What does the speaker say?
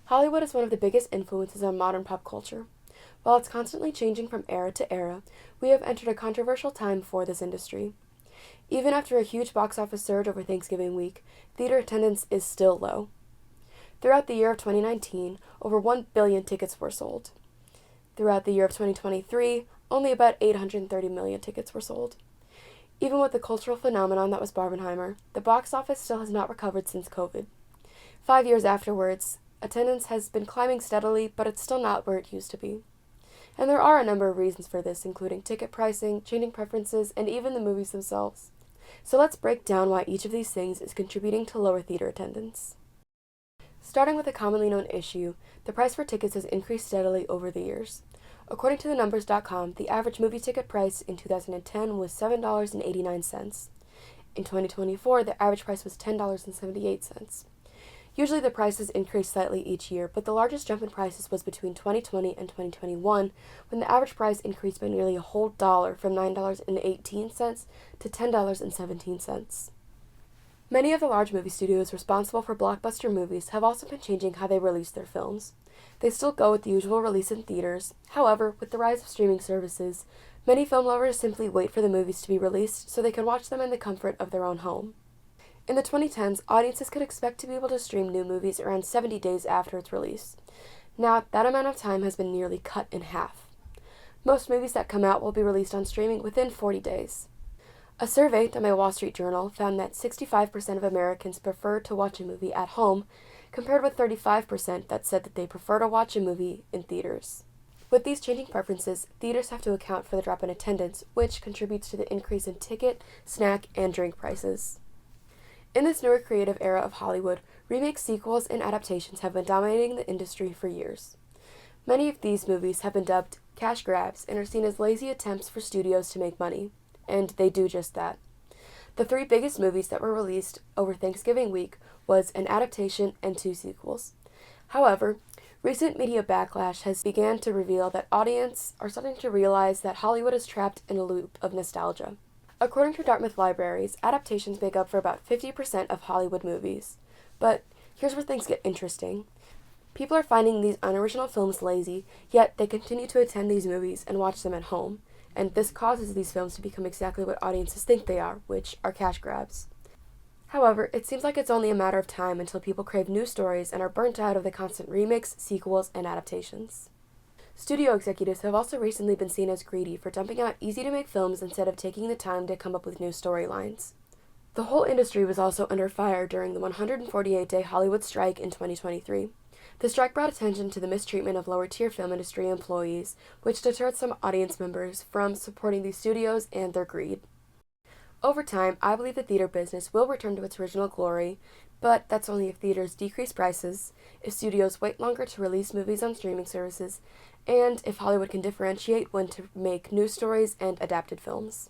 Hollywood is one of the biggest influences on modern pop culture. While it's constantly changing from era to era, we have entered a controversial time for this industry. Even after a huge box office surge over Thanksgiving week, theater attendance is still low. Throughout the year of 2019, over 1 billion tickets were sold. Throughout the year of 2023, only about 830 million tickets were sold. Even with the cultural phenomenon that was Barbenheimer, the box office still has not recovered since COVID. 5 years afterwards, attendance has been climbing steadily, but it's still not where it used to be. And there are a number of reasons for this, including ticket pricing, changing preferences, and even the movies themselves. So let's break down why each of these things is contributing to lower theater attendance. Starting with a commonly known issue, the price for tickets has increased steadily over the years. According to thenumbers.com, the average movie ticket price in 2010 was $7.89. In 2024, the average price was $10.78. Usually the prices increase slightly each year, but the largest jump in prices was between 2020 and 2021, when the average price increased by nearly a whole dollar from $9.18 to $10.17. Many of the large movie studios responsible for blockbuster movies have also been changing how they release their films. They still go with the usual release in theaters. However, with the rise of streaming services, many film lovers simply wait for the movies to be released so they can watch them in the comfort of their own home. In the 2010s, audiences could expect to be able to stream new movies around 70 days after its release. Now, that amount of time has been nearly cut in half. Most movies that come out will be released on streaming within 40 days. A survey done by Wall Street Journal found that 65% of Americans prefer to watch a movie at home, compared with 35% that said that they prefer to watch a movie in theaters. With these changing preferences, theaters have to account for the drop in attendance, which contributes to the increase in ticket, snack, and drink prices. In this newer creative era of Hollywood, remakes, sequels, and adaptations have been dominating the industry for years. Many of these movies have been dubbed cash grabs and are seen as lazy attempts for studios to make money, and they do just that. The three biggest movies that were released over Thanksgiving week was an adaptation and 2 sequels. However, recent media backlash has began to reveal that audiences are starting to realize that Hollywood is trapped in a loop of nostalgia. According to Dartmouth Libraries, adaptations make up for about 50% of Hollywood movies. But here's where things get interesting. People are finding these unoriginal films lazy, yet they continue to attend these movies and watch them at home. And this causes these films to become exactly what audiences think they are, which are cash grabs. However, it seems like it's only a matter of time until people crave new stories and are burnt out of the constant remakes, sequels, and adaptations. Studio executives have also recently been seen as greedy for dumping out easy-to-make films instead of taking the time to come up with new storylines. The whole industry was also under fire during the 148-day Hollywood strike in 2023. The strike brought attention to the mistreatment of lower-tier film industry employees, which deterred some audience members from supporting these studios and their greed. Over time, I believe the theater business will return to its original glory, but that's only if theaters decrease prices, if studios wait longer to release movies on streaming services, and if Hollywood can differentiate when to make new stories and adapted films.